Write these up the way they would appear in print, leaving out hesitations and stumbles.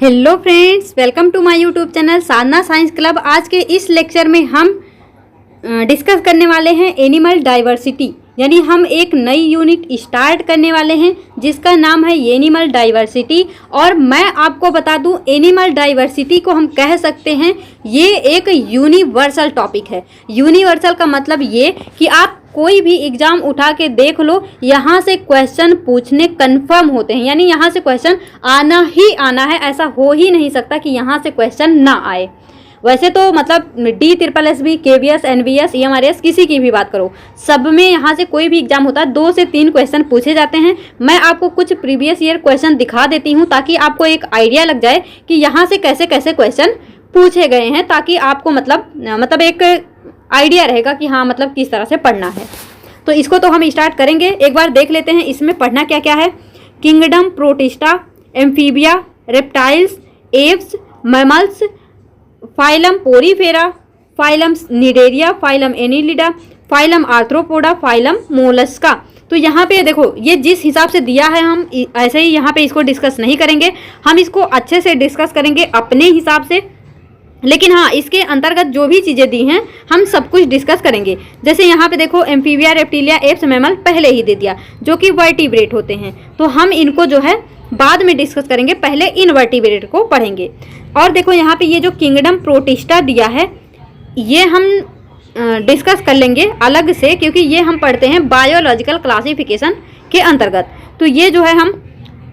Hello friends, welcome to my YouTube channel Sadhana science club. आज के इस लेक्चर में हम डिस्कस करने वाले हैं एनिमल डाइवर्सिटी, यानी हम एक नई यूनिट स्टार्ट करने वाले हैं जिसका नाम है एनिमल डाइवर्सिटी। और मैं आपको बता दूं, एनिमल डाइवर्सिटी को हम कह सकते हैं ये एक यूनिवर्सल टॉपिक है। यूनिवर्सल का मतलब ये कि आप कोई भी एग्जाम उठा के देख लो, यहाँ से क्वेश्चन पूछने कंफर्म होते हैं, यानी यहाँ से क्वेश्चन आना ही आना है। ऐसा हो ही नहीं सकता कि यहाँ से क्वेश्चन ना आए। वैसे तो मतलब DSSB, KVS, NVS, EMRS किसी की भी बात करो, सब में यहाँ से कोई भी एग्जाम होता है 2 से 3 क्वेश्चन पूछे जाते हैं। मैं आपको कुछ प्रीवियस ईयर क्वेश्चन दिखा देती हूँ ताकि आपको एक आइडिया लग जाए कि यहाँ से कैसे कैसे क्वेश्चन पूछे गए हैं, ताकि आपको मतलब एक आइडिया रहेगा कि हाँ मतलब किस तरह से पढ़ना है। तो इसको तो हम स्टार्ट करेंगे। एक बार देख लेते हैं इसमें पढ़ना क्या क्या है। Kingdom protista, amphibia, reptiles, Aves, mammals, phylum Porifera, phylum Cnidaria, phylum Annelida, phylum arthropoda, phylum Mollusca. तो यहाँ पे देखो, ये जिस हिसाब से दिया है हम ऐसे ही यहाँ पे इसको डिस्कस नहीं करेंगे, हम इसको अच्छे से डिस्कस करेंगे अपने हिसाब से। लेकिन हाँ, इसके अंतर्गत जो भी चीज़ें दी हैं हम सब कुछ डिस्कस करेंगे। जैसे यहाँ पे देखो, एम्फीबिया, रेप्टिलिया, एप्स, मैमल पहले ही दे दिया, जो कि वर्टिब्रेट होते हैं। तो हम इनको जो है बाद में डिस्कस करेंगे, पहले इनवर्टिब्रेट को पढ़ेंगे। और देखो यहाँ पे ये जो किंगडम प्रोटिस्टा दिया है, ये हम डिस्कस कर लेंगे अलग से, क्योंकि ये हम पढ़ते हैं बायोलॉजिकल क्लासिफिकेशन के अंतर्गत। तो ये जो है हम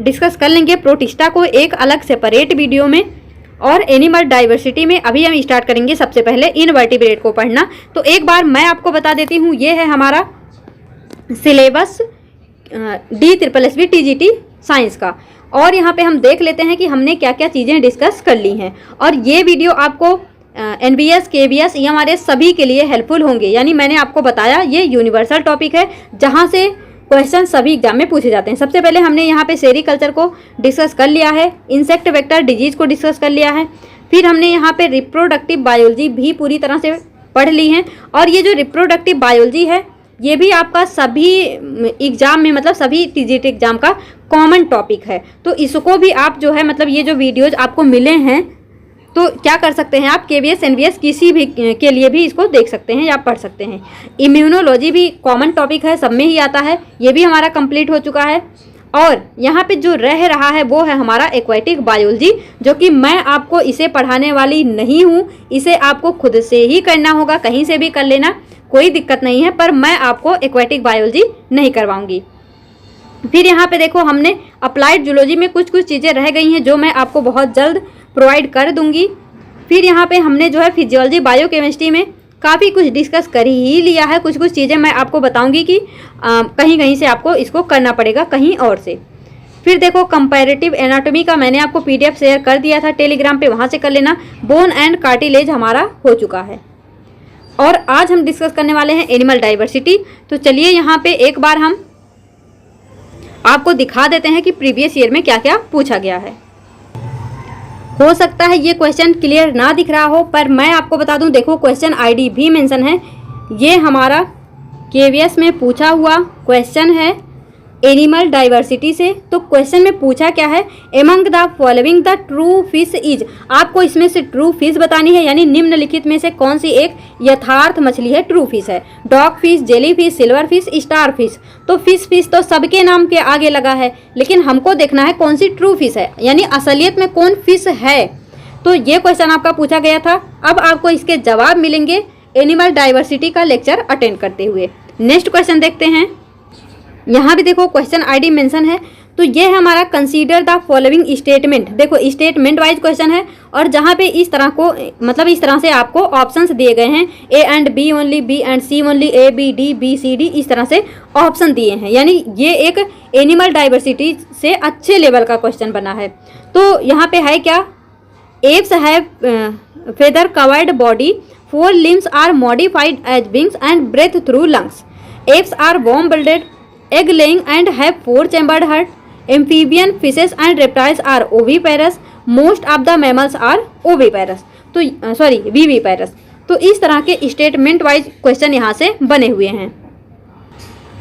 डिस्कस कर लेंगे प्रोटिस्टा को एक अलग सेपरेट वीडियो में। और एनिमल डाइवर्सिटी में अभी हम स्टार्ट करेंगे सबसे पहले इनवर्टिब्रेट को पढ़ना। तो एक बार मैं आपको बता देती हूँ, ये है हमारा सिलेबस DSSB TGT साइंस का। और यहाँ पे हम देख लेते हैं कि हमने क्या क्या चीज़ें डिस्कस कर ली हैं। और ये वीडियो आपको NVS, KVS, EMRS सभी के लिए हेल्पफुल होंगे। यानी मैंने आपको बताया ये यूनिवर्सल टॉपिक है जहाँ से क्वेश्चन सभी एग्जाम में पूछे जाते हैं। सबसे पहले हमने यहाँ पे सेरिकल्चर को डिस्कस कर लिया है, इंसेक्ट वेक्टर डिजीज को डिस्कस कर लिया है, फिर हमने यहाँ पे रिप्रोडक्टिव बायोलॉजी भी पूरी तरह से पढ़ ली है। और ये जो रिप्रोडक्टिव बायोलॉजी है, ये भी आपका सभी एग्जाम में, मतलब सभी TGT एग्जाम का कॉमन टॉपिक है। तो इसको भी आप जो है मतलब ये जो वीडियोज आपको मिले हैं, तो क्या कर सकते हैं आप, KVS, NVS किसी भी के लिए भी इसको देख सकते हैं या पढ़ सकते हैं। इम्यूनोलॉजी भी कॉमन टॉपिक है, सब में ही आता है, ये भी हमारा कंप्लीट हो चुका है। और यहाँ पे जो रह रहा है वो है हमारा एक्वेटिक बायोलॉजी, जो कि मैं आपको इसे पढ़ाने वाली नहीं हूँ, इसे आपको खुद से ही करना होगा, कहीं से भी कर लेना, कोई दिक्कत नहीं है, पर मैं आपको एक्वेटिक बायोलॉजी नहीं करवाऊँगी। फिर यहाँ पे देखो, हमने अप्लाइड जूलॉजी में कुछ चीज़ें रह गई हैं जो मैं आपको बहुत जल्द प्रोवाइड कर दूंगी। फिर यहाँ पे हमने जो है फिजियोलॉजी, बायोकेमिस्ट्री में काफ़ी कुछ डिस्कस कर ही लिया है। कुछ चीज़ें मैं आपको बताऊंगी कि कहीं कहीं से आपको इसको करना पड़ेगा, कहीं और से। फिर देखो, कंपैरेटिव एनाटॉमी का मैंने आपको PDF शेयर कर दिया था टेलीग्राम पे, वहाँ से कर लेना। बोन एंड कार्टिलेज हमारा हो चुका है। और आज हम डिस्कस करने वाले हैं एनिमल डाइवर्सिटी। तो चलिए यहाँ पे एक बार हम आपको दिखा देते हैं कि प्रीवियस ईयर में क्या क्या पूछा गया है। हो सकता है ये क्वेश्चन क्लियर ना दिख रहा हो, पर मैं आपको बता दूं, देखो क्वेश्चन ID भी मेंशन है। ये हमारा KVS में पूछा हुआ क्वेश्चन है एनिमल डाइवर्सिटी से। तो क्वेश्चन में पूछा क्या है, among the following the true fish is. आपको इसमें से ट्रू फिश बतानी है, यानी निम्नलिखित में से कौन सी एक यथार्थ मछली है, ट्रू फिश है। Dog fish, jelly fish, silver fish, star fish. तो फिश तो सबके नाम के आगे लगा है, लेकिन हमको देखना है कौन सी ट्रू फिश है, यानी असलियत में कौन फिश है। तो ये क्वेश्चन आपका पूछा गया था। अब आपको इसके जवाब मिलेंगे एनिमल डाइवर्सिटी का लेक्चर अटेंड करते हुए। नेक्स्ट क्वेश्चन देखते हैं। यहाँ भी देखो क्वेश्चन ID मेंशन है। तो ये है हमारा कंसीडर द फॉलोइंग स्टेटमेंट। देखो स्टेटमेंट वाइज क्वेश्चन है, और जहाँ पे इस तरह को मतलब इस तरह से आपको ऑप्शंस दिए गए हैं, A and B only, B and C only, A B D B C D, इस तरह से ऑप्शन दिए हैं। यानी ये एक एनिमल डाइवर्सिटी से अच्छे लेवल का क्वेश्चन बना है। तो यहाँ पे है क्या, apps have feather covered body, 4 limbs are modified as wings and breath through lungs. Apes are warm-blooded, egg laying and have 4 chambered heart. Amphibian fishes and reptiles are oviparous. Most of the mammals are oviparous. तो viviparous। तो इस तरह के statement wise question यहाँ से बने हुए हैं।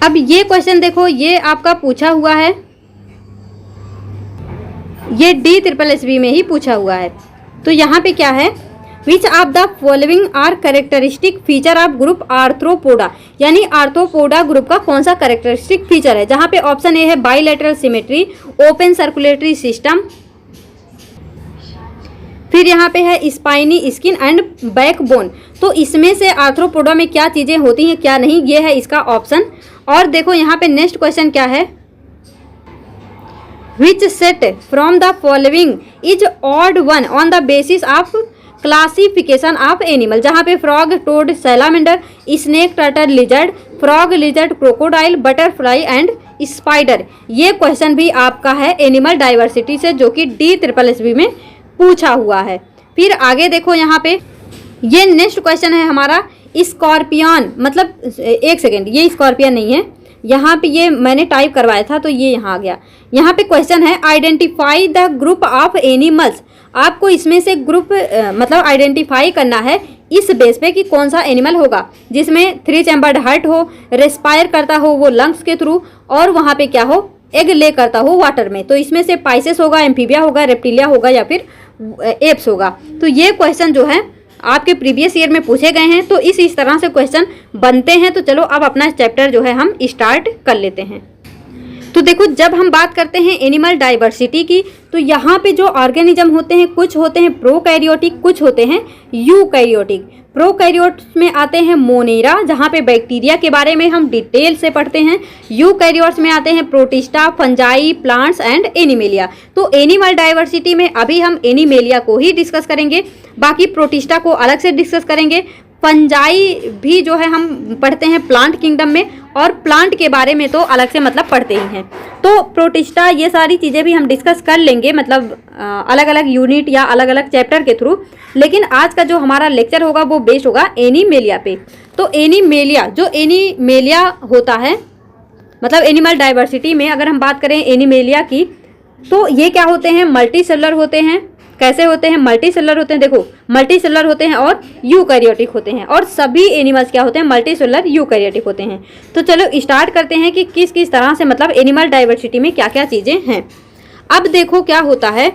अब ये क्वेश्चन देखो, ये आपका पूछा हुआ है ये DSSB में ही पूछा हुआ है। तो यहाँ पे क्या है, which of the following are characteristic feature of group Arthropoda, यानी आर्थ्रोपोडा ग्रुप का कौन सा कैरेक्टरिस्टिक फीचर है। जहाँ पे ऑप्शन ए है bilateral symmetry, open circulatory system, फिर यहाँ पे है स्पाइनी स्किन एंड बैकबोन। तो इसमें से आर्थ्रोपोडा में क्या चीज़ें होती हैं क्या नहीं, ये है इसका ऑप्शन। और देखो यहाँ पे नेक्स्ट क्वेश्चन क्या है, which set from the following is odd one on the basis of classification of animal. जहाँ पे frog, toad, salamander, snake, turtle, lizard, frog, lizard, crocodile, butterfly and spider. ये क्वेश्चन भी आपका है एनिमल डाइवर्सिटी से, जो कि DSSB में पूछा हुआ है। फिर आगे देखो यहाँ पे ये नेक्स्ट क्वेश्चन है हमारा स्कॉर्पियन, मतलब एक सेकेंड, ये स्कॉर्पियन नहीं है, यहाँ पे ये मैंने टाइप करवाया था तो ये यहाँ आ गया। यहाँ पे क्वेश्चन है identify the group of animals. आपको इसमें से ग्रुप मतलब आइडेंटिफाई करना है इस बेस पे कि कौन सा एनिमल होगा जिसमें 3 चैम्बर्ड हार्ट हो, रेस्पायर करता हो वो लंग्स के थ्रू, और वहाँ पे क्या हो, एग ले करता हो वाटर में। तो इसमें से पाइसेस होगा, एम्फीबिया होगा, रेप्टिलिया होगा या फिर एप्स होगा। तो ये क्वेश्चन जो है आपके प्रीवियस ईयर में पूछे गए हैं, तो इस तरह से क्वेश्चन बनते हैं। तो चलो अब अपना चैप्टर जो है हम स्टार्ट कर लेते हैं। तो देखो जब हम बात करते हैं एनिमल डाइवर्सिटी की, तो यहाँ पे जो ऑर्गेनिज्म होते हैं, कुछ होते हैं प्रोकैरियोटिक, कुछ होते हैं यूकैरियोटिक। प्रोकैरियोट्स में आते हैं मोनेरा, जहाँ पे बैक्टीरिया के बारे में हम डिटेल से पढ़ते हैं। यूकैरियोट्स में आते हैं protista, fungi, plants and animalia. तो एनिमल डाइवर्सिटी में अभी हम एनिमेलिया को ही डिस्कस करेंगे, बाकी प्रोटिस्टा को अलग से डिस्कस करेंगे। फंजाई भी जो है हम पढ़ते हैं प्लांट किंगडम में, और प्लांट के बारे में तो अलग से मतलब पढ़ते ही हैं। तो प्रोटिस्टा ये सारी चीज़ें भी हम डिस्कस कर लेंगे, मतलब अलग अलग यूनिट या अलग अलग चैप्टर के थ्रू। लेकिन आज का जो हमारा लेक्चर होगा वो बेस्ड होगा एनिमेलिया पे। तो एनिमेलिया, जो एनिमेलिया होता है, मतलब एनिमल डाइवर्सिटी में अगर हम बात करें एनिमेलिया की, तो ये क्या होते हैं, मल्टी सेलुलर होते हैं। कैसे होते हैं, मल्टी सेलुलर होते हैं। देखो मल्टी सेलुलर होते हैं और यूकैरियोटिक होते हैं, और सभी एनिमल्स क्या होते हैं, मल्टी सेलुलर यूकैरियोटिक होते हैं। तो चलो स्टार्ट करते हैं कि किस किस तरह से मतलब एनिमल डाइवर्सिटी में क्या क्या चीज़ें हैं। अब देखो क्या होता है,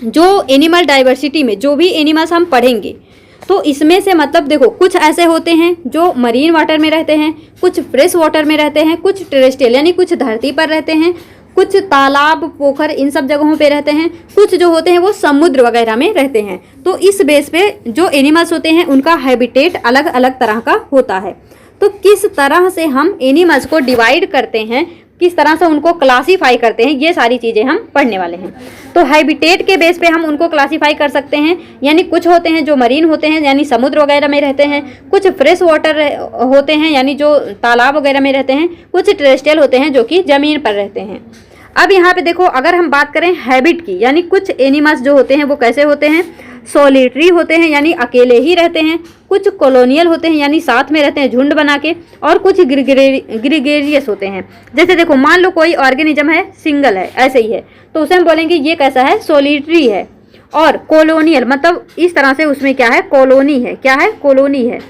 जो एनिमल डाइवर्सिटी में जो भी एनिमल्स हम पढ़ेंगे, तो इसमें से मतलब देखो कुछ ऐसे होते हैं जो मरीन वाटर में रहते हैं, कुछ फ्रेश वाटर में रहते हैं, कुछ टेरेस्ट्रियल यानी कुछ धरती पर रहते हैं, कुछ तालाब, पोखर, इन सब जगहों पे रहते हैं, कुछ जो होते हैं वो समुद्र वगैरह में रहते हैं। तो इस बेस पे जो एनिमल्स होते हैं उनका हैबिटेट अलग अलग तरह का होता है। तो किस तरह से हम एनिमल्स को डिवाइड करते हैं, किस तरह से उनको क्लासीफाई करते हैं, ये सारी चीज़ें हम पढ़ने वाले हैं। तो हैबिटेट के बेस पे हम उनको क्लासीफाई कर सकते हैं, यानी कुछ होते हैं जो मरीन होते हैं यानी समुद्र वगैरह में रहते हैं, कुछ फ्रेश वाटर होते हैं यानी जो तालाब वगैरह में रहते हैं, कुछ टेरेस्ट्रियल होते हैं जो कि ज़मीन पर रहते हैं। अब यहाँ पे देखो अगर हम बात करें हैबिट की, यानी कुछ एनिमल्स जो होते हैं वो कैसे होते हैं, सॉलिटरी होते हैं यानी अकेले ही रहते हैं, कुछ कॉलोनियल होते हैं यानी साथ में रहते हैं झुंड बना के, और कुछ ग्रिगेरियस होते हैं। जैसे देखो मान लो कोई ऑर्गेनिज्म है, सिंगल है, ऐसे ही है, तो उसे हम बोलेंगे ये कैसा है, सॉलिटरी है। और कॉलोनियल मतलब इस तरह से उसमें क्या है, कॉलोनी है, क्या है, कॉलोनी है,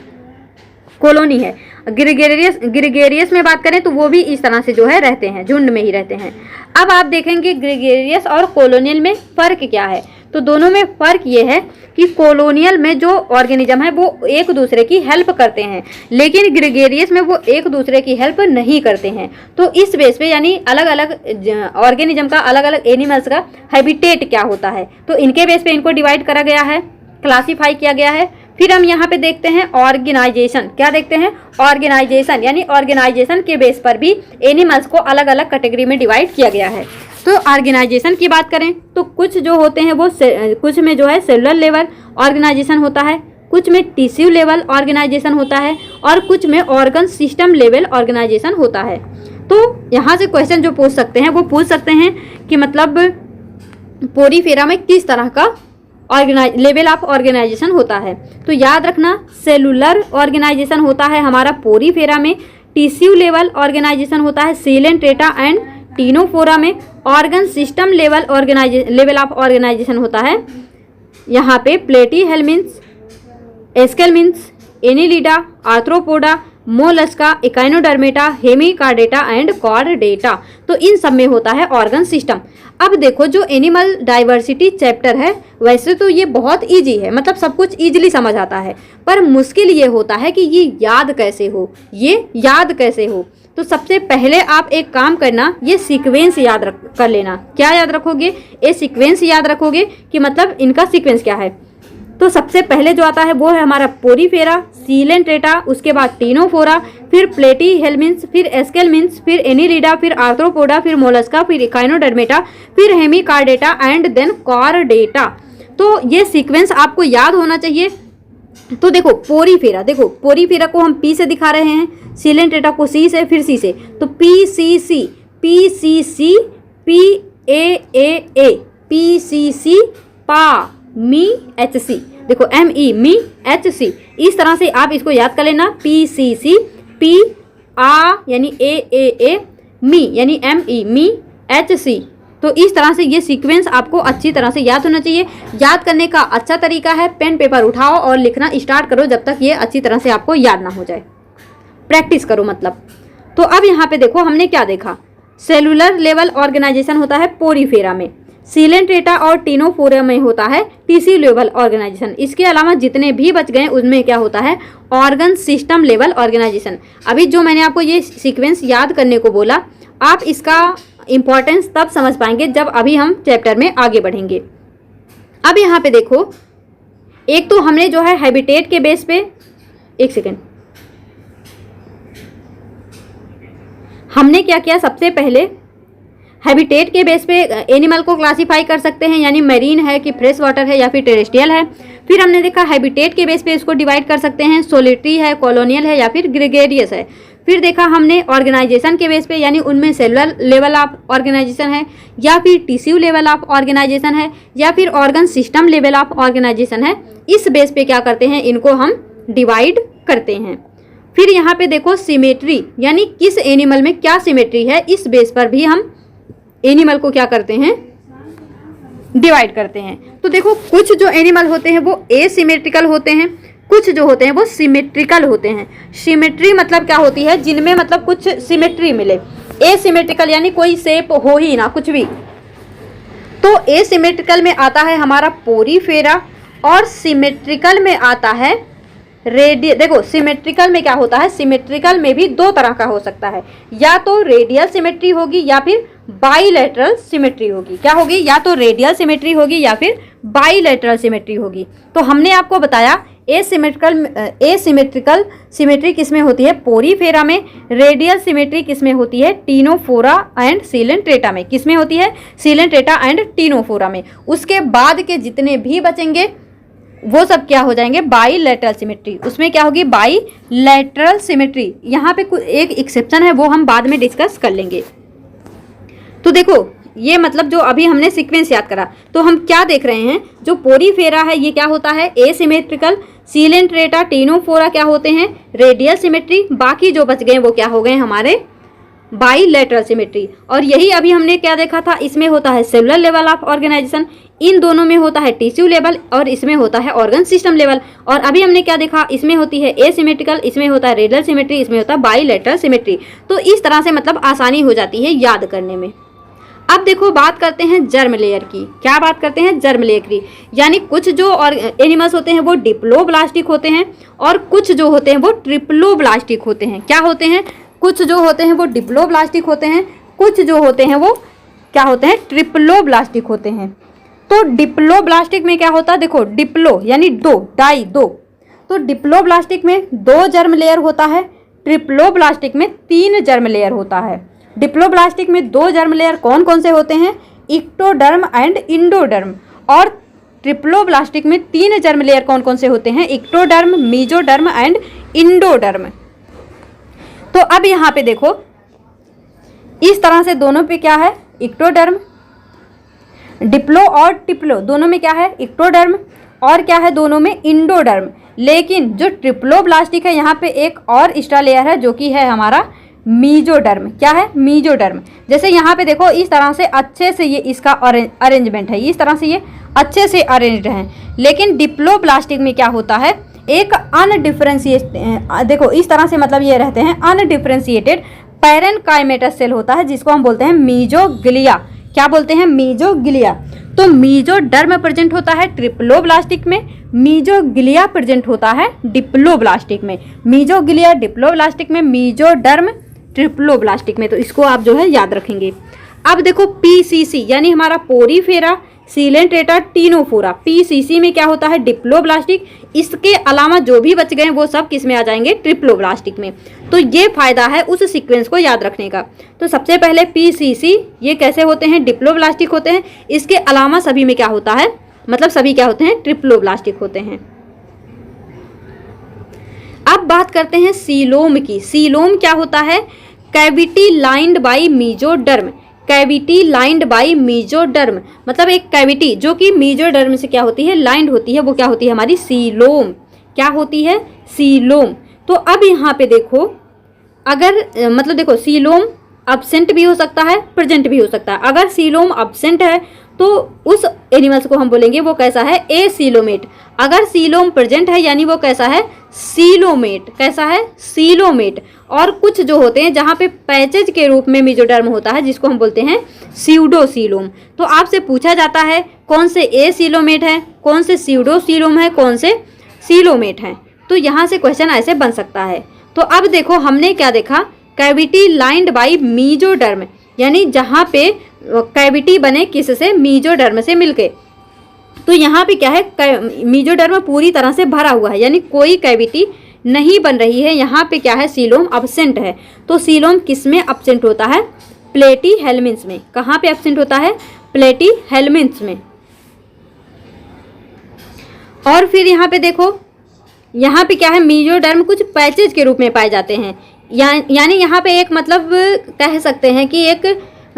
कॉलोनी है। ग्रिगेरियस में बात करें तो वो भी इस तरह से जो है रहते हैं, झुंड में ही रहते हैं। अब आप देखेंगे ग्रिगेरियस और कॉलोनियल में फ़र्क क्या है। तो दोनों में फ़र्क ये है कि कॉलोनियल में जो ऑर्गेनिज्म है वो एक दूसरे की हेल्प करते हैं, लेकिन ग्रिगेरियस में वो एक दूसरे की हेल्प नहीं करते हैं। तो इस बेस पे यानी अलग अलग ऑर्गेनिज्म का, अलग अलग एनिमल्स का हैबिटेट क्या होता है, तो इनके बेस पे इनको डिवाइड करा गया है, क्लासीफाई किया गया है। फिर हम यहाँ पे देखते हैं ऑर्गेनाइजेशन, क्या देखते हैं, ऑर्गेनाइजेशन, यानी ऑर्गेनाइजेशन के बेस पर भी एनिमल्स को अलग अलग कैटेगरी में डिवाइड किया गया है। तो ऑर्गेनाइजेशन की बात करें तो कुछ जो होते हैं वो कुछ में जो है सेलुलर लेवल ऑर्गेनाइजेशन होता है, कुछ में टिश्यू लेवल ऑर्गेनाइजेशन होता है, और कुछ में ऑर्गन सिस्टम लेवल ऑर्गेनाइजेशन होता है। तो यहाँ से क्वेश्चन जो पूछ सकते हैं वो पूछ सकते हैं कि मतलब पोरीफेरा में किस तरह का लेवल ऑफ ऑर्गेनाइजेशन होता है। तो याद रखना सेलुलर ऑर्गेनाइजेशन होता है हमारा पोरीफेरा में, टिश्यू लेवल ऑर्गेनाइजेशन होता है सीलेंट्रेटा एंड टीनोफोरा में, organ system level of organisation होता है यहाँ पे platyhelminthes, aschelminthes, annelida, arthropoda, mollusca, echinodermata, hemichordata and chordata. तो इन सब में होता है ऑर्गन सिस्टम। अब देखो जो एनिमल डाइवर्सिटी चैप्टर है वैसे तो ये बहुत इजी है, मतलब सब कुछ इजीली समझ आता है, पर मुश्किल ये होता है कि ये याद कैसे हो। तो सबसे पहले आप एक काम करना, ये सीक्वेंस याद कर लेना। क्या याद रखोगे? ये सीक्वेंस याद रखोगे कि मतलब इनका सीक्वेंस क्या है। तो सबसे पहले जो आता है वो है हमारा पोरीफेरा, सीलेंट्रेटा, उसके बाद टीनोफोरा, फिर प्लेटीहेल्मिन्स, फिर एस्केल्मिन्स, फिर एनिलिडा, फिर आर्थ्रोपोडा, फिर मोलस्का, फिर इकाइनोडर्मेटा, फिर हेमिकार्डेटा एंड देन कॉर्डेटा। तो ये सीक्वेंस आपको याद होना चाहिए। तो देखो पोरीफेरा को हम पी से दिखा रहे हैं, सीलेंट्रेटा को सी से, फिर सी से, तो P C C, P C C, P A, P C C, पा मी एच सी, देखो एम ई मी एच सी, इस तरह से आप इसको याद कर लेना। पी सी सी, पी आ यानी ए, मी यानी एम ई मी एच सी। तो इस तरह से ये सीक्वेंस आपको अच्छी तरह से याद होना चाहिए। याद करने का अच्छा तरीका है पेन पेपर उठाओ और लिखना स्टार्ट करो जब तक ये अच्छी तरह से आपको याद ना हो जाए, प्रैक्टिस करो मतलब। तो अब यहाँ पे देखो हमने क्या देखा, सेलुलर लेवल ऑर्गेनाइजेशन होता है पोरीफेरा में, सीलेंट्रेटा और टीनोफोरा में होता है टिश्यू लेवल ऑर्गेनाइजेशन। इसके अलावा जितने भी बच गए उनमें क्या होता है, ऑर्गन सिस्टम लेवल ऑर्गेनाइजेशन। अभी जो मैंने आपको ये सीक्वेंस याद करने को बोला, आप इसका इम्पॉर्टेंस तब समझ पाएंगे जब अभी हम चैप्टर में आगे बढ़ेंगे। अब यहाँ पे देखो, एक तो हमने जो है हैबिटेट के बेस पे, एक सेकेंड, हमने क्या किया, सबसे पहले हैबिटेट के बेस पे एनिमल को क्लासीफाई कर सकते हैं, यानी मैरीन है कि फ्रेश वाटर है या फिर टेरेस्ट्रियल है। फिर हमने देखा हैबिटेट के बेस पे इसको डिवाइड कर सकते हैं, सोलिटरी है, कॉलोनियल है या फिर ग्रेगेरियस है। फिर देखा हमने ऑर्गेनाइजेशन के बेस पे, यानी उनमें सेलुलर लेवल ऑफ ऑर्गेनाइजेशन है या फिर टिश्यू लेवल ऑफ ऑर्गेनाइजेशन है या फिर organ system level of organization है। इस बेस पे क्या करते हैं, इनको हम डिवाइड करते हैं। फिर यहाँ पे देखो सिमेट्री, यानी किस एनिमल में क्या सिमेट्री है, इस बेस पर भी हम एनिमल को क्या करते हैं, डिवाइड करते हैं। तो देखो कुछ जो एनिमल होते हैं वो एसिमेट्रिकल होते हैं, कुछ जो होते हैं वो सिमेट्रिकल होते हैं। सिमेट्री मतलब क्या होती है, जिनमें मतलब कुछ सिमेट्री मिले। एसिमेट्रिकल यानी कोई शेप हो ही ना, कुछ भी। तो एसिमेट्रिकल में आता है हमारा पोरीफेरा और सिमेट्रिकल में आता है देखो सिमेट्रिकल में क्या होता है, सिमेट्रिकल में भी दो तरह का हो सकता है, या तो रेडियल सिमेट्री होगी या फिर बाईलेटरल सिमेट्री होगी। क्या होगी, या तो रेडियल सिमेट्री होगी या फिर बाईलेटरल सिमेट्री होगी। तो हमने आपको बताया एसिमेट्रिकल सिमेट्री किसमें होती है, पोरीफेरा में। रेडियल सिमेट्री किसमें होती है, टीनोफोरा एंड सीलेंट्रेटा में। किसमें होती है, सीलेंट्रेटा एंड टीनोफोरा में। उसके बाद के जितने भी बचेंगे वो सब क्या हो जाएंगे, बाईलेटरल सिमेट्री। उसमें क्या होगी, बाईलेटरल सिमेट्री। यहाँ पे एक एक्सेप्शन है, वो हम बाद में डिस्कस कर लेंगे। तो देखो ये मतलब जो अभी हमने सीक्वेंस याद करा, तो हम क्या देख रहे हैं, जो पोरीफेरा है ये क्या होता है, एसिमेट्रिकल। सीलेंट्रेटा, टीनोफोरा क्या होते हैं, रेडियल सिमेट्री। बाकी जो बच गए वो क्या हो गए हमारे, बाईलेटरल सिमेट्री। और यही अभी हमने क्या देखा था, इसमें होता है सेलुलर लेवल ऑफ ऑर्गेनाइजेशन, इन दोनों में होता है टिश्यू लेवल और इसमें होता है ऑर्गन सिस्टम लेवल। और अभी हमने क्या देखा, इसमें होती है एसिमेट्रिकल, इसमें होता है रेडियल सिमेट्री, इसमें होता है बाईलेटरल सिमेट्री। तो इस तरह से मतलब आसानी हो जाती है याद करने में। अब देखो बात करते हैं जर्म लेयर की। क्या बात करते हैं, जर्म लेयर की। यानी कुछ जो और एनिमल्स होते हैं वो डिप्लोब्लास्टिक होते हैं और कुछ जो होते हैं वो ट्रिप्लोब्लास्टिक होते हैं। क्या होते हैं, कुछ जो होते हैं वो डिप्लोब्लास्टिक होते हैं, कुछ जो होते हैं वो क्या होते हैं, ट्रिप्लोब्लास्टिक होते हैं। तो डिप्लोब्लास्टिक में क्या होता है, देखो डिप्लो यानी दो, डाई दो। तो डिप्लोब्लास्टिक में 2 जर्म लेयर होता है, ट्रिप्लोब्लास्टिक में 3 जर्म लेयर होता है। डिप्लोब्लास्टिक में 2 जर्म लेयर कौन कौन से होते हैं, इक्टोडर्म एंड इंडोडर्म। और ट्रिप्लोब्लास्टिक में 3 जर्म लेयर कौन कौन से होते हैं, इक्टोडर्म, मीजोडर्म एंड इंडोडर्म। तो अब यहाँ पे देखो इस तरह से दोनों पे क्या है, इक्टोडर्म, डिप्लो और टिप्लो दोनों में क्या है, इक्टोडर्म, और क्या है दोनों में, इंडोडर्म। लेकिन जो ट्रिप्लोब्लास्टिक है यहाँ पे एक और एक्स्ट्रा लेयर है जो कि है हमारा मीजोडर्म। क्या है, मीजोडर्म। जैसे यहाँ पे देखो इस तरह से अच्छे से ये इसका अरेंजमेंट है, इस तरह से ये अच्छे से अरेंज्ड हैं। लेकिन डिप्लोब्लास्टिक में क्या होता है, एक देखो इस तरह से मतलब ये रहते हैं अनडिफरेंशिएटेड पैरेनकाइमेटस सेल होता है जिसको हम बोलते हैं मीजोग्लिया। क्या बोलते हैं? मीजोग्लिया। तो मीजोडर्म प्रेजेंट होता है ट्रिप्लोब्लास्टिक में, मीजोग्लिया प्रेजेंट होता है डिप्लोब्लास्टिक में। मीजोग्लिया डिप्लोब्लास्टिक में, मीजोडर्म ट्रिप्लोब्लास्टिक में। तो इसको आप जो है याद रखेंगे। अब देखो पीसीसी यानी हमारा पोरीफेरा सिलेंट्रेटा टीनोफोरा, पीसीसी में क्या होता है? डिप्लोब्लास्टिक। इसके अलावा जो भी बच गए वो सब किस में आ जाएंगे? ट्रिप्लोब्लास्टिक में। तो ये फायदा है उस सीक्वेंस को याद रखने का। तो सबसे पहले पीसीसी ये कैसे होते हैं? डिप्लोब्लास्टिक होते हैं। इसके अलावा सभी में क्या होता है? मतलब सभी क्या होते हैं? ट्रिप्लोब्लास्टिक होते हैं। अब बात करते हैं सीलोम की। सीलोम क्या होता है? Cavity lined by mesoderm. Cavity lined by mesoderm मतलब एक कैविटी जो कि मीजोडर्म से क्या होती है? लाइंड होती है। वो क्या होती है? हमारी सीलोम। क्या होती है? सीलोम। तो अब यहाँ पे देखो, अगर मतलब देखो सीलोम अब्सेंट भी हो सकता है, प्रेजेंट भी हो सकता है। अगर सीलोम अब्सेंट है तो उस एनिमल्स को हम बोलेंगे वो कैसा है? एसीलोमेट। अगर सीलोम प्रेजेंट है यानी वो कैसा है? सीलोमेट। कैसा है? सीलोमेट। और कुछ जो होते हैं जहाँ पे पैचेज के रूप में मीजोडर्म होता है जिसको हम बोलते हैं स्यूडोसीलोम। तो आपसे पूछा जाता है कौन से एसीलोमेट है, कौन से स्यूडोसीलोम है, कौन से सीलोमेट है। तो यहाँ से क्वेश्चन ऐसे बन सकता है। तो अब देखो हमने क्या देखा? कैविटी लाइंड बाई मीजोडर्म यानी जहाँ पे कैविटी बने किससे? मीजोडर्म से मिलके। तो यहाँ पे क्या है? मीजोडर्म पूरी तरह से भरा हुआ है यानी कोई कैविटी नहीं बन रही है। यहाँ पे क्या है? सीलोम अब्सेंट है। तो सीलोम किस में अब्सेंट होता है? प्लेटीहेल्मिन्थ में। कहाँ पे अब्सेंट होता है? प्लेटीहेल्मिन्थ में। और फिर यहाँ पे देखो, यहाँ पे क्या है? मीजोडर्म कुछ पैचेज के रूप में पाए जाते हैं। यानी यहाँ पे एक मतलब कह सकते हैं कि एक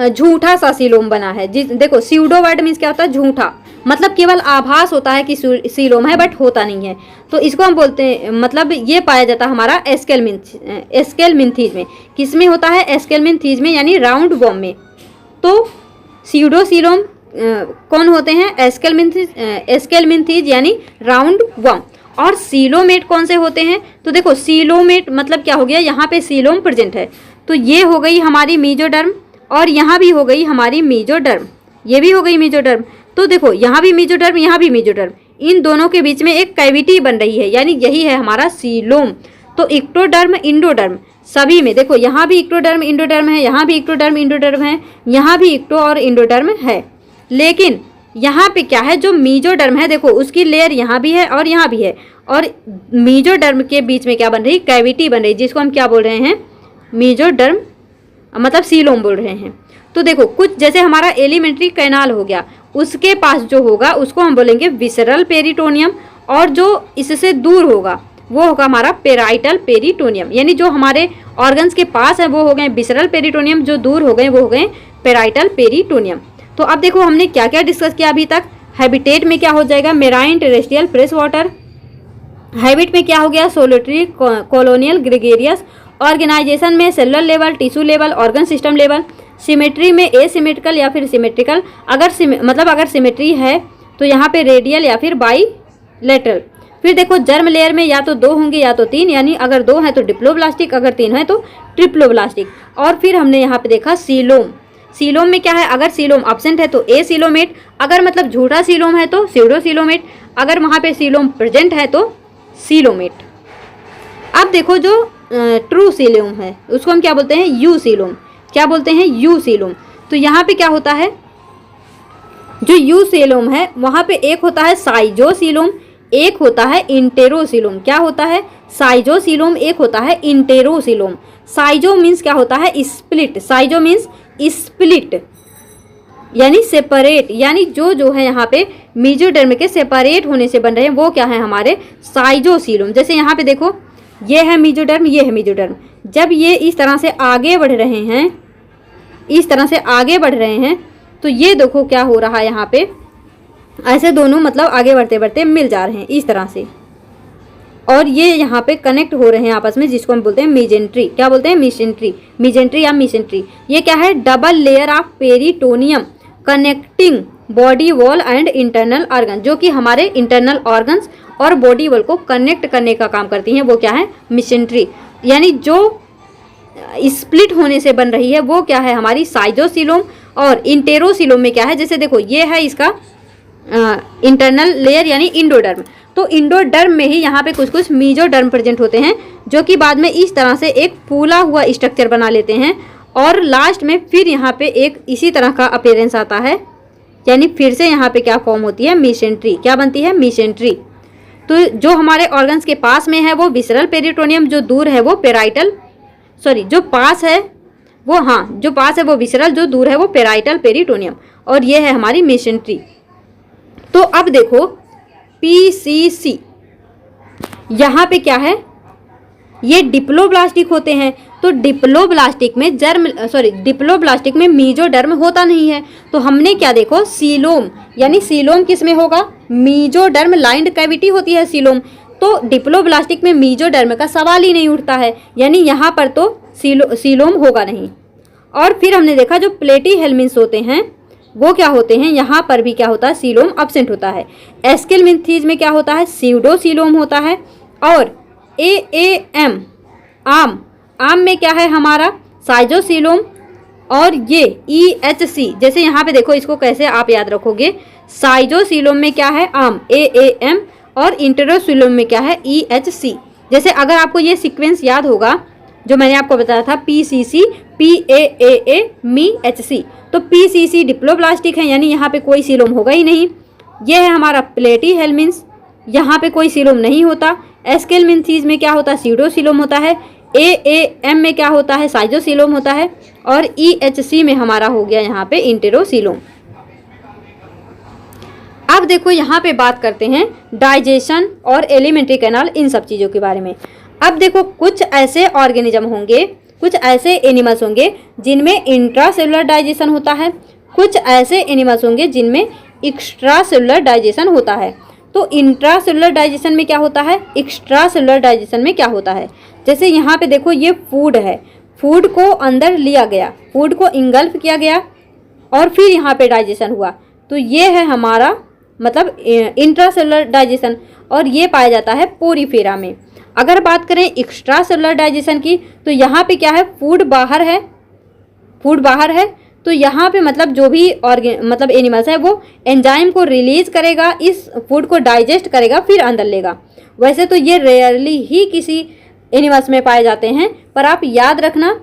झूठा सा सीलोम बना है। देखो स्यूडो वर्ड मीन्स क्या होता है? झूठा। मतलब केवल आभास होता है कि सीलोम है बट होता नहीं है। तो इसको हम बोलते हैं मतलब ये पाया जाता है हमारा एस्केलमिन्थीज में। किस में होता है? एस्केलमिन्थीज में यानी राउंड वॉर्म में। तो स्यूडोसीलोम कौन होते हैं? एस्केलमिन्थीज यानी राउंड वॉर्म। और सीलोमेट कौन से होते हैं? तो देखो सीलोमेट मतलब क्या हो गया? यहाँ पे सीलोम प्रेजेंट है। तो ये हो गई हमारी मीजोडर्म और यहाँ भी हो गई हमारी मीजोडर्म, ये भी हो गई मीजोडर्म। तो देखो यहाँ भी मीजोडर्म, यहाँ भी मीजोडर्म, इन दोनों के बीच में एक कैविटी बन रही है यानी यही है हमारा सीलोम। तो इक्टोडर्म इंडोडर्म सभी में देखो, यहाँ भी इक्टोडर्म इंडोडर्म है, यहाँ भी इक्टोडर्म इंडोडर्म है, यहाँ भी इक्टो और इंडोडर्म है। लेकिन यहाँ पे क्या है? जो मीजोडर्म है देखो उसकी लेयर यहाँ भी है और यहाँ भी है। और मीजोडर्म के बीच में क्या बन रही? कैविटी बन रही जिसको हम क्या बोल रहे हैं? मीजोडर्म मतलब सीलोम बोल रहे हैं। तो देखो कुछ जैसे हमारा एलिमेंट्री कैनाल हो गया, उसके पास जो होगा उसको हम बोलेंगे विसरल पेरिटोनियम। और जो इससे दूर होगा वो होगा हमारा पेराइटल पेरिटोनियम। यानी जो हमारे ऑर्गन्स के पास है वो हो गए विसरल पेरिटोनियम, जो दूर हो गए वो हो गए पेराइटल पेरिटोनियम। तो अब देखो हमने क्या क्या डिस्कस किया अभी तक। हैबिटेट में क्या हो जाएगा? Marine terrestrial fresh water. Habit में क्या हो गया? Solitary colonial gregarious. ऑर्गेनाइजेशन में cellular level, tissue level, organ system level. Symmetry में एसिमेट्रिकल या फिर सिमेट्रिकल। अगर सिमेट्री है तो यहाँ पे रेडियल या फिर बाईलेटरल। फिर देखो जर्म लेयर में या तो 2 होंगे या तो 3, यानी अगर 2 है तो डिप्लोब्लास्टिक, अगर 3 है तो ट्रिप्लोब्लास्टिक। और फिर हमने यहाँ पे देखा सीलोम। सीलोम में क्या है? अगर सीलोम अब्सेंट है तो एसीलोमेट, अगर मतलब झूठा सीलोम है तो स्यूडोसीलोमेट, अगर वहाँ पे सीलोम प्रेजेंट है तो सीलोमेट। अब देखो जो ट्रू सीलोम है उसको हम क्या बोलते हैं? You coelom. क्या बोलते हैं? You coelom. तो यहाँ पे क्या होता है? जो यू सीलोम है वहाँ पे एक होता है साइजोसीलोम, एक होता है इंटेरोसीलोम। क्या होता है? साइजोसीलोम, एक होता है इंटेरोसीलोम। साइजो मीन्स क्या होता है? स्प्लिट। साइजो मीन्स स्प्लिट यानी सेपरेट, यानी जो है यहाँ पे मीजोडर्म के सेपरेट होने से बन रहे हैं वो क्या है? हमारे साइजोसीलोम। जैसे यहाँ पे देखो ये है मीजोडर्म, ये है मीजोडर्म। जब ये इस तरह से आगे बढ़ रहे हैं, इस तरह से आगे बढ़ रहे हैं, तो ये देखो क्या हो रहा है यहाँ पे, ऐसे दोनों मतलब आगे बढ़ते बढ़ते मिल जा रहे हैं इस तरह से, और ये यहाँ पे कनेक्ट हो रहे हैं आपस में, जिसको हम बोलते हैं मीजेंट्री। क्या बोलते हैं? मीसेंट्री, मीजेंट्री या मीसेंट्री। ये क्या है? Double layer of peritoneum connecting body wall and internal organ, जो कि हमारे इंटरनल ऑर्गन्स और बॉडी वॉल को कनेक्ट करने का काम करती हैं, वो क्या है, मेसेंट्री। यानी जो स्प्लिट होने से बन रही है वो क्या है, हमारी साइटोसिलोम और इंटेरोसिलोम में क्या है, जैसे देखो ये है इसका इंटरनल लेयर यानी इंडोडर्म। तो इंडोडर्म में ही यहाँ पे कुछ कुछ मीजोडर्म प्रेजेंट होते हैं, जो कि बाद में इस तरह से एक फूला हुआ स्ट्रक्चर बना लेते हैं और लास्ट में फिर यहाँ पे एक इसी तरह का अपीयरेंस आता है, यानी फिर से यहाँ पे क्या फॉर्म होती है, मेसेंट्री। क्या बनती है, मेसेंट्री। तो जो हमारे ऑर्गन्स के पास में है वो विसरल पेरिटोनियम, जो दूर है वो पेराइटल, सॉरी जो पास है वो, हाँ जो पास है वो विसरल, जो दूर है वो पेराइटल पेरिटोनियम, और ये है हमारी मेसेंट्री। तो अब देखो पीसीसी, यहाँ पे क्या है, ये डिप्लोब्लास्टिक होते हैं। तो डिप्लोब्लास्टिक में मीजोडर्म होता नहीं है। तो हमने क्या देखो, सीलोम, यानी सीलोम किस में होगा, मीजोडर्म लाइंड कैविटी होती है सीलोम। तो डिप्लोब्लास्टिक में मीजोडर्म का सवाल ही नहीं उठता है, यानी यहाँ पर तो सीलोम होगा नहीं। और फिर हमने देखा जो प्लेटी हेलमिन्स होते हैं वो क्या होते हैं, यहाँ पर भी क्या होता है, सीलोम अब्सेंट होता है। एस्केलमिन्थीज में क्या होता है, स्यूडोसीलोम होता है। और एएम आम में क्या है हमारा, साइजोसीलोम। और ये ईएचसी, जैसे यहाँ पे देखो इसको कैसे आप याद रखोगे, साइजोसीलोम में क्या है, आम एएम, और इंटेरोसीलोम में क्या है, ईएचसी। जैसे अगर आपको ये सीक्वेंस याद होगा जो मैंने आपको बताया था, पीसीसी पीएएए मी एचसी, तो पीसीसी डिप्लोब्लास्टिक है, यानी यहाँ पे कोई सीलोम होगा ही नहीं। ये है हमारा प्लेटी हेलमिन्स, यहाँ पे कोई सीलोम नहीं होता। एस्केलमिन्थीज में क्या होता है, स्यूडोसीलोम होता है। एएम में क्या होता है, साइजोसीलोम होता है। और ईएचसी में हमारा हो गया यहाँ पे इंटेरोसीलोम। अब देखो यहाँ पे बात करते हैं डाइजेशन और एलिमेंट्री कैनाल, इन सब चीज़ों के बारे में। अब देखो कुछ ऐसे ऑर्गेनिज्म होंगे, कुछ ऐसे एनिमल्स होंगे जिनमें इंट्रासेलुलर डाइजेशन होता है, कुछ ऐसे एनिमल्स होंगे जिनमें एक्स्ट्रा सेलुलर डाइजेशन होता है। तो इंट्रासेलुलर डाइजेशन में क्या होता है, एक्स्ट्रा सेलुलर डाइजेशन में क्या होता है। जैसे यहाँ पे देखो ये फूड है, फूड को अंदर लिया गया, फूड को इंगल्फ किया गया और फिर यहाँ पे डाइजेशन हुआ, तो ये है हमारा मतलब इंट्रासेलुलर डाइजेशन, और ये पाया जाता है पोरीफेरा में। अगर बात करें एक्स्ट्रा सेलुलर डाइजेशन की, तो यहाँ पे क्या है, फूड बाहर है, फूड बाहर है, तो यहाँ पे मतलब जो भी मतलब एनिमल्स है वो एंजाइम को रिलीज करेगा, इस फूड को डाइजेस्ट करेगा, फिर अंदर लेगा। वैसे तो ये रेयरली ही किसी एनिमल्स में पाए जाते हैं, पर आप याद रखना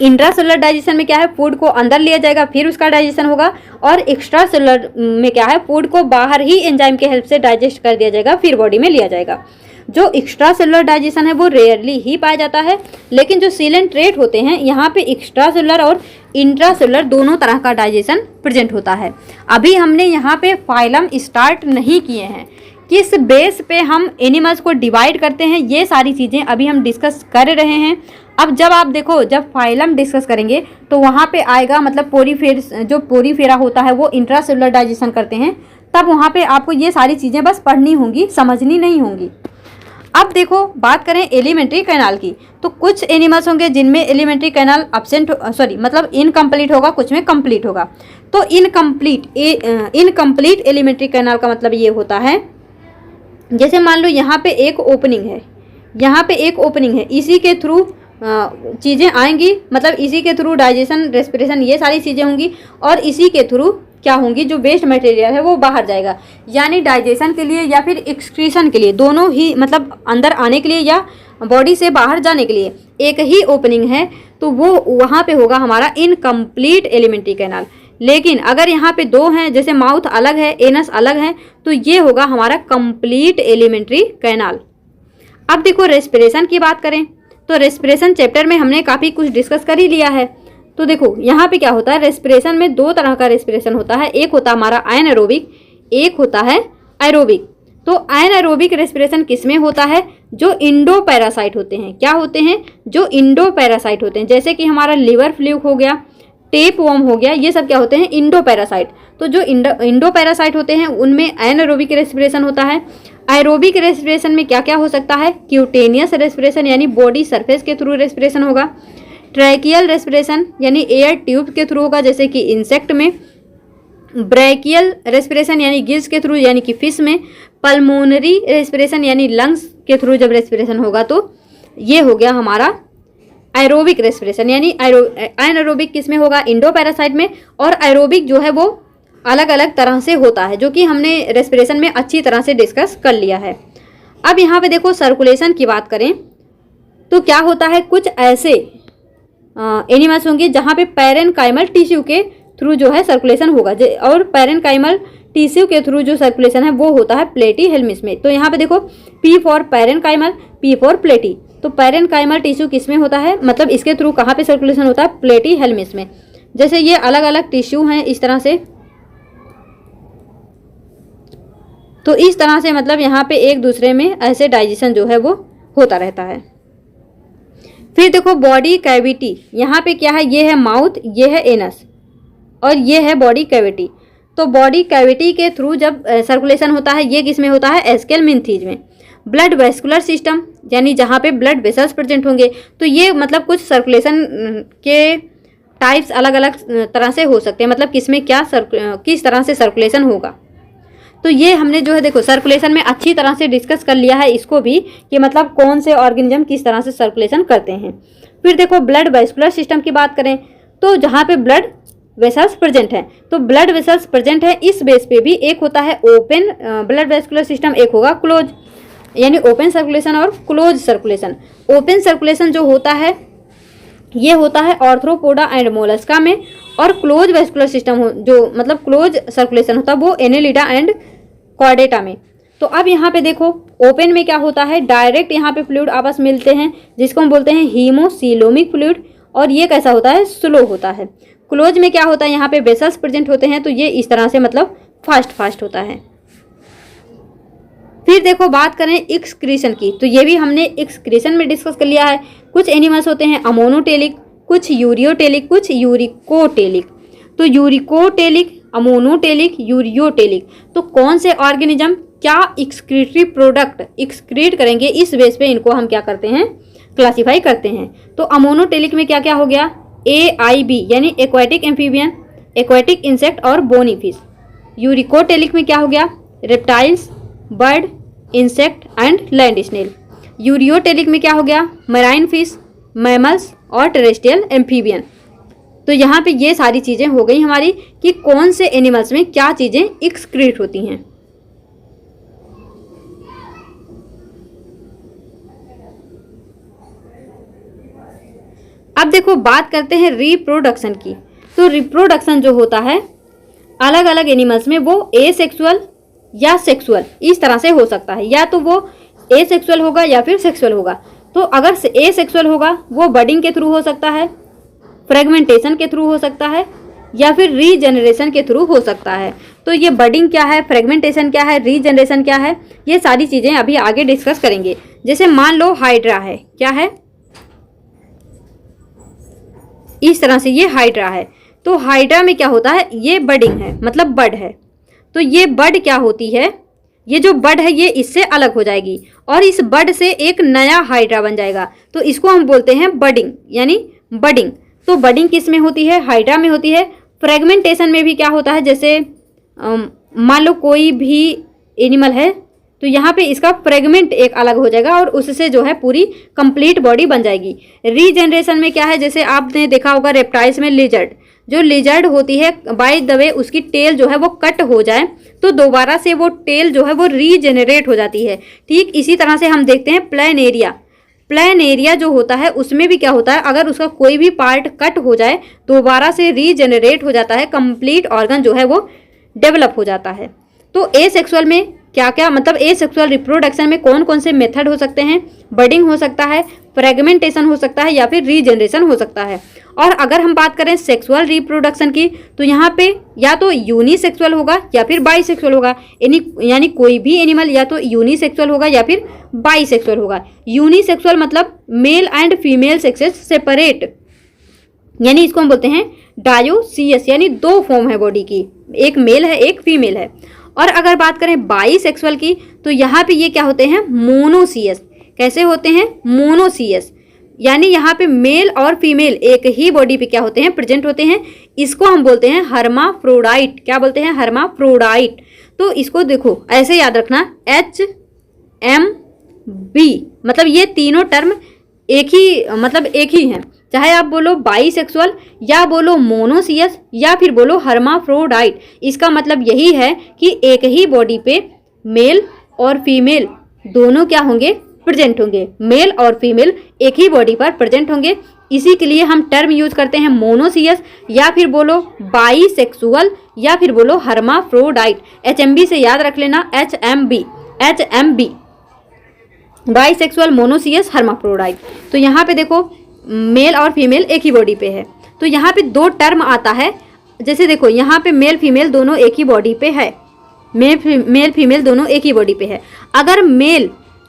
इंट्रासेलुलर डाइजेशन में क्या है, फूड को अंदर लिया जाएगा फिर उसका डाइजेशन होगा, और एक्स्ट्रा सेलुलर में क्या है, फूड को बाहर ही एंजाइम के हेल्प से डाइजेस्ट कर दिया जाएगा फिर बॉडी में लिया जाएगा। जो एक्स्ट्रा सेलुलर डाइजेशन है वो रेयरली ही पाया जाता है, लेकिन जो सीलेंट्रेट होते हैं यहाँ पे एक्स्ट्रा सेलुलर और इंट्रासेलुलर दोनों तरह का डाइजेशन प्रेजेंट होता है। अभी हमने यहाँ पे फाइलम स्टार्ट नहीं किए हैं, किस बेस पे हम एनिमल्स को डिवाइड करते हैं ये सारी चीज़ें अभी हम डिस्कस कर रहे हैं। अब जब आप देखो, जब फाइलम डिस्कस करेंगे तो वहाँ पे आएगा मतलब पोरीफेरा होता है वो इंट्रासेलुलर डाइजेशन करते हैं, तब वहाँ पे आपको ये सारी चीज़ें बस पढ़नी होंगी, समझनी नहीं होंगी। अब देखो बात करें एलिमेंट्री कैनाल की, तो कुछ एनिमल्स होंगे जिनमें एलिमेंट्री कैनाल मतलब इनकम्प्लीट होगा, कुछ में कंप्लीट होगा। तो इनकम्प्लीट एलिमेंट्री कैनाल का मतलब ये होता है, जैसे मान लो यहाँ पे एक ओपनिंग है, यहाँ पे एक ओपनिंग है, इसी के थ्रू चीज़ें आएंगी, मतलब इसी के थ्रू डाइजेशन, रेस्पिरेशन, ये सारी चीज़ें होंगी, और इसी के थ्रू क्या होंगी, जो वेस्ट मटेरियल है वो बाहर जाएगा। यानी डाइजेशन के लिए या फिर एक्सक्रीशन के लिए, दोनों ही मतलब अंदर आने के लिए या बॉडी से बाहर जाने के लिए एक ही ओपनिंग है, तो वो वहाँ पे होगा हमारा इनकम्प्लीट एलिमेंट्री कैनाल। लेकिन अगर यहाँ पे दो हैं, जैसे माउथ अलग है, एनस अलग है, तो ये होगा हमारा कंप्लीट एलिमेंट्री कैनाल। अब देखो रेस्पिरेशन की बात करें, तो रेस्पिरेशन चैप्टर में हमने काफ़ी कुछ डिस्कस कर ही लिया है। तो देखो यहाँ पे क्या होता है, रेस्पिरेशन में दो तरह का रेस्पिरेशन होता है, एक होता है हमारा एनारोबिक, एक होता है एरोबिक। तो एनारोबिक रेस्पिरेशन किस में होता है, जो इंडो पैरासाइट होते हैं। क्या होते हैं, जो इंडो पैरासाइट होते हैं, जैसे कि हमारा लिवर फ्लूक हो गया, टेप वॉर्म हो गया, ये सब क्या होते हैं, इंडो पैरासाइट। तो जो इंडो पैरासाइट होते हैं उनमें एनारोबिक रेस्पिरेशन होता है। एरोबिक रेस्पिरेशन में क्या क्या हो सकता है, क्यूटेनियस रेस्पिरेशन यानी बॉडी सरफेस के थ्रू रेस्पिरेशन होगा, ट्रैकियल रेस्पिरेशन यानी एयर ट्यूब के थ्रू होगा, जैसे कि इंसेक्ट में, ब्रैकियल रेस्पिरेशन यानी गिल्स के थ्रू यानी कि फिश में, पल्मोनरी रेस्पिरेशन यानी लंग्स के थ्रू जब रेस्पिरेशन होगा तो ये हो गया हमारा एरोबिक रेस्पिरेशन। यानी एनारोबिक किस में होगा, इंडोपैरासाइट में, और एरोबिक जो है वो अलग अलग तरह से होता है, जो कि हमने रेस्पिरेशन में अच्छी तरह से डिस्कस कर लिया है। अब यहाँ पे देखो सर्कुलेशन की बात करें तो क्या होता है, कुछ ऐसे एनिमल्स होंगे जहाँ पे पैरेनकाइमल टिश्यू के थ्रू जो है सर्कुलेशन होगा, और पैरेनकाइमल टिश्यू के थ्रू जो सर्कुलेशन है वो होता है प्लेटीहेल्मिस में। तो यहाँ पे देखो P फॉर पैरेनकाइमल, P फॉर प्लेटी। तो पैरेनकाइमल टिश्यू किस में होता है, मतलब इसके थ्रू कहाँ पे सर्कुलेशन होता है, प्लेटीहेल्मिस में। जैसे ये अलग अलग टिश्यू हैं इस तरह से, तो इस तरह से मतलब यहाँ पे एक दूसरे में ऐसे डाइजेशन जो है वो होता रहता है। फिर देखो बॉडी कैविटी, यहाँ पे क्या है, ये है माउथ, ये है एनस और ये है बॉडी कैविटी। तो बॉडी कैविटी के थ्रू जब सर्कुलेशन होता है ये किस में होता है, एस्केल मिन्थीज में। ब्लड वेस्कुलर सिस्टम यानी जहाँ पे ब्लड वेसल्स प्रेजेंट होंगे, तो ये मतलब कुछ सर्कुलेशन के टाइप्स अलग अलग तरह से हो सकते हैं, मतलब किस में क्या किस तरह से सर्कुलेशन होगा। तो ये हमने जो है देखो सर्कुलेशन में अच्छी तरह से डिस्कस कर लिया है इसको भी, कि मतलब कौन से ऑर्गेनिज्म किस तरह से सर्कुलेशन करते हैं। फिर देखो ब्लड वेस्कुलर सिस्टम की बात करें तो जहाँ पे ब्लड वेसल्स प्रेजेंट है, तो ब्लड वेसल्स प्रेजेंट है इस बेस पे भी एक होता है ओपन ब्लड वेस्कुलर सिस्टम, एक होगा क्लोज, यानी ओपन सर्कुलेशन और क्लोज सर्कुलेशन। ओपन सर्कुलेशन जो होता है ये होता है ऑर्थ्रोपोडा एंड मोलस्का में, और क्लोज वेस्कुलर सिस्टम जो मतलब क्लोज सर्कुलेशन होता है वो एनेलिडा एंड कॉर्डेटा में। तो अब यहाँ पे देखो ओपन में क्या होता है, डायरेक्ट यहाँ पे फ्लूइड आपस मिलते हैं जिसको हम बोलते हैं हीमोसिलोमिक फ्लूइड, और ये कैसा होता है, स्लो होता है। क्लोज में क्या होता है, यहाँ पे वेसल्स प्रेजेंट होते हैं, तो ये इस तरह से मतलब फास्ट होता है। फिर देखो बात करें एक्सक्रीशन की, तो ये भी हमने एक्सक्रीशन में डिस्कस कर लिया है। कुछ एनिमल्स होते हैं अमोनोटेलिक, कुछ यूरियोटेलिक, कुछ यूरिकोटेलिक। तो यूरिकोटेलिक, अमोनोटेलिक, यूरियोटेलिक, तो कौन से ऑर्गेनिज्म क्या एक्सक्रीटरी प्रोडक्ट एक्सक्रीट करेंगे, इस बेस पे इनको हम क्या करते हैं, क्लासीफाई करते हैं। तो अमोनोटेलिक में क्या क्या हो गया, AIB यानी एक्वाटिक एम्फीबियन, एक्वाटिक इंसेक्ट और बोनी फिश। यूरिकोटेलिक में क्या हो गया, reptiles, bird, insect and land snail. Ureotelic में क्या हो गया, मैराइन फिश, मैमल्स और टेरेस्ट्रियल एम्फीबियन। तो यहाँ पे ये सारी चीज़ें हो गई हमारी कि कौन से एनिमल्स में क्या चीज़ें एक्सक्रीट होती हैं। अब देखो बात करते हैं रिप्रोडक्शन की। तो रिप्रोडक्शन जो होता है अलग अलग एनिमल्स में वो एसेक्सुअल या सेक्सुअल इस तरह से हो सकता है, या तो वो एसेक्सुअल होगा या फिर सेक्सुअल होगा। तो अगर एसेक्सुअल होगा वो बडिंग के थ्रू हो सकता है, फ्रेगमेंटेशन के थ्रू हो सकता है, या फिर रीजनरेशन के थ्रू हो सकता है। तो ये बडिंग क्या है, फ्रेगमेंटेशन क्या है, रीजनरेशन क्या है, ये सारी चीज़ें अभी आगे डिस्कस करेंगे। जैसे मान लो हाइड्रा है, क्या है, इस तरह से ये हाइड्रा है। तो हाइड्रा में क्या होता है, ये बडिंग है मतलब बड है। तो ये बड क्या होती है, ये जो बड है ये इससे अलग हो जाएगी और इस बड से एक नया हाइड्रा बन जाएगा। तो इसको हम बोलते हैं बडिंग यानी बडिंग। तो बडिंग किस में होती है, हाइड्रा में होती है। फ्रेगमेंटेशन में भी क्या होता है, जैसे मान लो कोई भी एनिमल है तो यहाँ पे इसका फ्रेगमेंट एक अलग हो जाएगा और उससे जो है पूरी कंप्लीट बॉडी बन जाएगी। रीजनरेशन में क्या है, जैसे आपने देखा होगा रेप्टाइल्स में लिजर्ड, जो लिजर्ड होती है बाय द वे उसकी टेल जो है वो कट हो जाए तो दोबारा से वो टेल जो है वो रीजनरेट हो जाती है। ठीक इसी तरह से हम देखते हैं प्लेनेरिया। प्लेनेरिया जो होता है उसमें भी क्या होता है, अगर उसका कोई भी पार्ट कट हो जाए दोबारा से रीजनरेट हो जाता है, कंप्लीट ऑर्गन जो है वो डेवलप हो जाता है। तो एसेक्सुअल में क्या क्या मतलब एसेक्सुअल रिप्रोडक्शन में कौन कौन से मेथड हो सकते हैं, बडिंग हो सकता है, फ्रेगमेंटेशन हो सकता है या फिर रीजनरेशन हो सकता है। और अगर हम बात करें सेक्सुअल रिप्रोडक्शन की तो यहाँ पे या तो यूनिसेक्सुअल होगा या फिर बाईसेक्सुअल होगा, यानी कोई भी एनिमल या तो यूनिसेक्सुअल होगा या फिर बाईसेक्सुअल होगा। यूनिसेक्सुअल मतलब male and female sexes separate, यानी इसको हम बोलते हैं डायोसियस, यानी दो फॉर्म है बॉडी की, एक मेल है एक फीमेल है। और अगर बात करें बाईसेक्सुअल की तो यहाँ पे ये क्या होते हैं, मोनोसियस। कैसे होते हैं, मोनोसियस, यानी यहाँ पे मेल और फीमेल एक ही बॉडी पे क्या होते हैं, प्रेजेंट होते हैं। इसको हम बोलते हैं हर्माफ्रोडाइट। क्या बोलते हैं, हर्माफ्रोडाइट। तो इसको देखो ऐसे याद रखना, HMB, मतलब ये तीनों टर्म एक ही हैं। चाहे आप बोलो बाईसेक्सुअल या बोलो मोनोसियस या फिर बोलो हर्माफ्रोडाइट, इसका मतलब यही है कि एक ही बॉडी पे मेल और फीमेल दोनों क्या होंगे, प्रेजेंट होंगे। मेल और फीमेल एक ही बॉडी पर प्रेजेंट होंगे। इसी के लिए हम टर्म यूज करते हैं मोनोसियस या फिर बोलो बाईसेक्सुअल या फिर बोलो हर्माफ्रोडाइट। HMB से याद रख लेना, HMB, बाईसेक्सुअल, मोनोसियस, हर्माफ्रोडाइट। तो यहाँ पे देखो मेल और फीमेल एक ही बॉडी पे है। तो यहाँ पे दो टर्म आता है, जैसे देखो यहाँ पे मेल फीमेल दोनों एक ही बॉडी पे है, मेल फीमेल दोनों एक ही बॉडी पे है।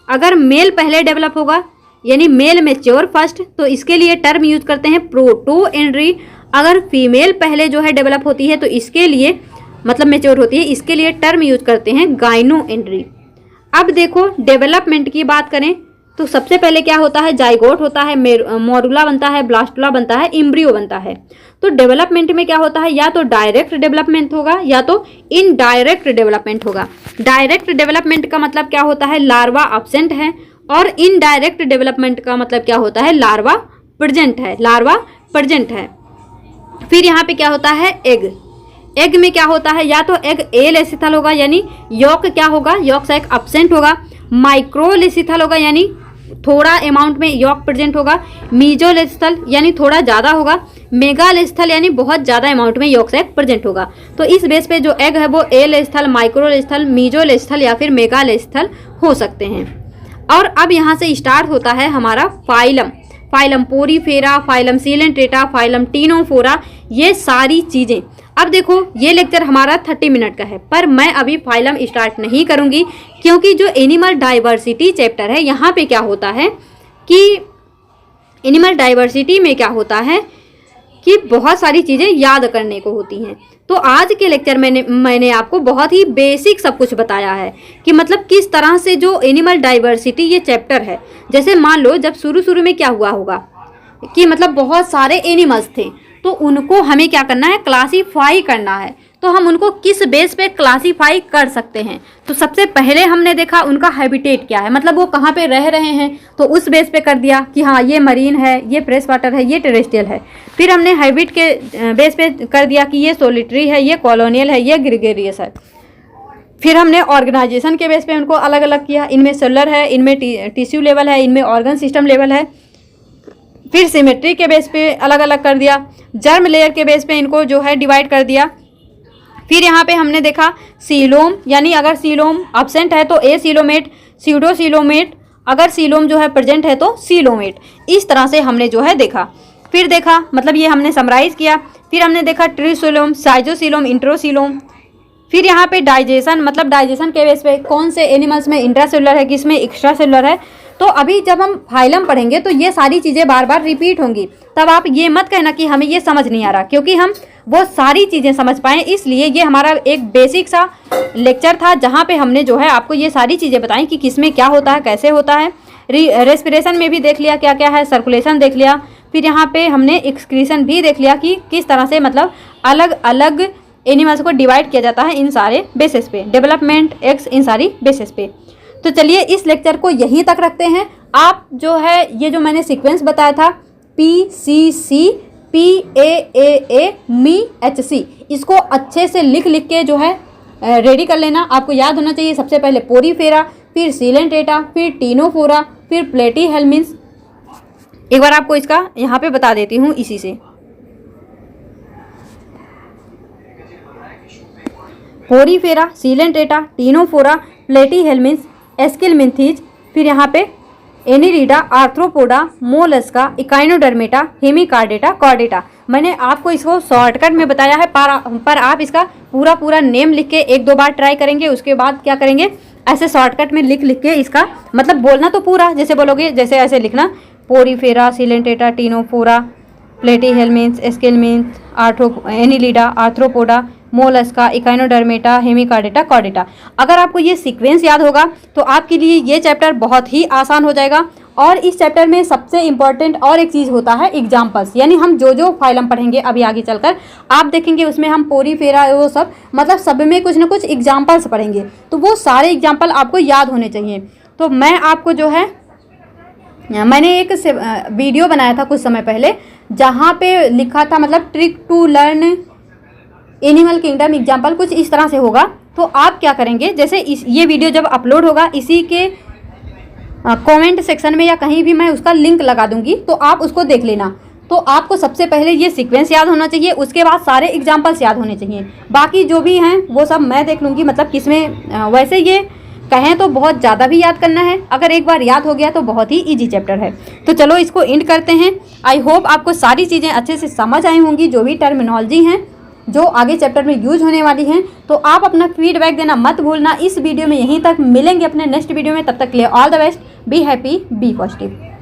अगर मेल पहले डेवलप होगा यानी मेल मैच्योर फर्स्ट, तो इसके लिए टर्म यूज करते हैं प्रोटो एंड्री। अगर फीमेल पहले जो है डेवलप होती है तो इसके लिए मतलब मैच्योर होती है, इसके लिए टर्म यूज करते हैं गाइनो एंड्री। अब देखो डेवलपमेंट की बात करें तो सबसे पहले क्या होता है, जाइगोट होता है, मोरुला बनता है, ब्लास्टुला बनता है, एम्ब्रियो बनता है। तो डेवलपमेंट में क्या होता है, या तो डायरेक्ट डेवलपमेंट होगा या तो इनडायरेक्ट डेवलपमेंट होगा। डायरेक्ट डेवलपमेंट का मतलब क्या होता है, लार्वा एब्सेंट है, और इनडायरेक्ट डेवलपमेंट का मतलब क्या होता है, लार्वा प्रेजेंट है। फिर यहाँ पे क्या होता है, एग में क्या होता है, या तो एग एलेसिथल होगा यानी यॉक क्या होगा, यॉक साइक एब्सेंट होगा। माइक्रोलेसिथल होगा यानी थोड़ा अमाउंट में यॉक प्रेजेंट होगा। मीजोलेसिथल यानी थोड़ा ज़्यादा होगा। मेगालेसिथल यानी बहुत ज़्यादा अमाउंट में यॉक साइक प्रेजेंट होगा। तो इस बेस पे जो एग है वो एलेसिथल, माइक्रोलेसिथल, मीजोलेसिथल या फिर मेगालेसिथल हो सकते हैं। और अब यहाँ से स्टार्ट होता है हमारा phylum Porifera, phylum Coelenterata, phylum Ctenophora, ये सारी चीज़ें। अब देखो ये लेक्चर हमारा 30 मिनट का है, पर मैं अभी फाइलम स्टार्ट नहीं करूँगी, क्योंकि जो एनिमल डाइवर्सिटी चैप्टर है यहाँ पे क्या होता है कि एनिमल डाइवर्सिटी में क्या होता है कि बहुत सारी चीज़ें याद करने को होती हैं। तो आज के लेक्चर मैंने आपको बहुत ही बेसिक सब कुछ बताया है कि मतलब किस तरह से जो एनिमल डाइवर्सिटी ये चैप्टर है, जैसे मान लो जब शुरू में क्या हुआ होगा कि मतलब बहुत सारे एनिमल्स थे, तो उनको हमें क्या करना है, क्लासीफाई करना है। तो हम उनको किस बेस पे क्लासीफाई कर सकते हैं, तो सबसे पहले हमने देखा उनका हैबिटेट क्या है, मतलब वो कहाँ पे रह रहे हैं, तो उस बेस पे कर दिया कि हाँ ये मरीन है, ये फ्रेश वाटर है, ये टेरेस्ट्रियल है। फिर हमने हैबिट के बेस पे कर दिया कि ये सोलिटरी है, ये कॉलोनियल है, ये ग्रेगेरियस है। फिर हमने ऑर्गेनाइजेशन के बेस पे उनको अलग अलग किया, इनमें सेलुलर है, इनमें टिश्यू लेवल है, इनमें ऑर्गन सिस्टम लेवल है। फिर सिमेट्री के बेस पे अलग अलग कर दिया, जर्म लेयर के बेस पे इनको जो है डिवाइड कर दिया। फिर यहाँ पे हमने देखा सीलोम, यानी अगर सीलोम एब्सेंट है तो ए सीलोमेट, सीडो सीलोमेट, अगर सीलोम जो है प्रेजेंट है तो सीलोमेट। इस तरह से हमने जो है देखा। फिर देखा मतलब ये हमने समराइज किया। फिर हमने देखा ट्रीसीलोम, साइजोसीलोम, इंट्रोसीलोम। फिर यहाँ पे डाइजेशन, मतलब डाइजेशन के बेस पे कौन से एनिमल्स में इंट्रासेलुलर है, किसमें एक्स्ट्रा सेलुलर है। तो अभी जब हम फाइलम पढ़ेंगे तो ये सारी चीज़ें बार बार रिपीट होंगी, तब आप ये मत कहना कि हमें ये समझ नहीं आ रहा, क्योंकि हम वो सारी चीज़ें समझ पाएँ, इसलिए ये हमारा एक बेसिक सा लेक्चर था जहाँ पे हमने जो है आपको ये सारी चीज़ें बताई कि किसमें क्या होता है, कैसे होता है। रेस्पिरेशन में भी देख लिया क्या क्या है, सर्कुलेशन देख लिया। फिर यहाँ पे हमने एक्सक्रीशन भी देख लिया कि किस तरह से मतलब अलग अलग एनिमल्स को डिवाइड किया जाता है इन सारे बेसिस पे, डेवलपमेंट एक्स इन सारी बेसिस पे। तो चलिए इस लेक्चर को यहीं तक रखते हैं। आप जो है ये जो मैंने सीक्वेंस बताया था PCC PAAA MHC, इसको अच्छे से लिख के जो है रेडी कर लेना। आपको याद होना चाहिए सबसे पहले पोरीफेरा, फिर सीलेंटेटा, फिर टीनोफोरा, फिर प्लेटीहेल्मिन्थ। एक बार आपको इसका यहाँ पे बता देती हूँ इसी से। Porifera, coelenterata, ctenophora, platyhelminth, aschelminthes, फिर यहाँ पे annelida, arthropoda, mollusca, echinodermata, hemichordata, chordata. मैंने आपको इसको शॉर्टकट में बताया है, पर आप इसका पूरा नेम लिख के एक दो बार ट्राई करेंगे, उसके बाद क्या करेंगे, ऐसे शॉर्टकट में लिख के इसका मतलब बोलना तो पूरा जैसे बोलोगे जैसे ऐसे लिखना, porifera, coelenterata, ctenophora, platyhelminth, aschelminth, annelida, arthropoda, mollusca, echinodermata, hemichordata, chordata. अगर आपको ये सीक्वेंस याद होगा तो आपके लिए ये चैप्टर बहुत ही आसान हो जाएगा और इस चैप्टर में सबसे इम्पॉर्टेंट और एक चीज़ होता है एग्जाम्पल्स, यानी हम जो फाइलम पढ़ेंगे अभी आगे चलकर आप देखेंगे उसमें हम पोरी फेरा वो सब मतलब सब में कुछ ना कुछ एग्जाम्पल्स पढ़ेंगे, तो वो सारे एग्जाम्पल आपको याद होने चाहिए। तो मैं आपको जो है मैंने एक वीडियो बनाया था कुछ समय पहले जहाँ पे लिखा था मतलब trick to learn animal kingdom example, कुछ इस तरह से होगा। तो आप क्या करेंगे, जैसे ये वीडियो जब अपलोड होगा इसी के कमेंट सेक्शन में या कहीं भी मैं उसका लिंक लगा दूंगी, तो आप उसको देख लेना। तो आपको सबसे पहले ये सीक्वेंस याद होना चाहिए, उसके बाद सारे एग्जाम्पल्स याद होने चाहिए, बाकी जो भी हैं वो सब मैं देख लूँगी। मतलब किसमें वैसे ये कहें तो बहुत ज़्यादा भी याद करना है, अगर एक बार याद हो गया तो बहुत ही ईजी चैप्टर है। तो चलो इसको एंड करते हैं। आई होप आपको सारी चीज़ें अच्छे से समझ आई होंगी, जो भी टर्मिनोलॉजी हैं जो आगे चैप्टर में यूज होने वाली हैं। तो आप अपना फीडबैक देना मत भूलना। इस वीडियो में यहीं तक, मिलेंगे अपने नेक्स्ट वीडियो में, तब तक के लिए all the best, be happy, be positive.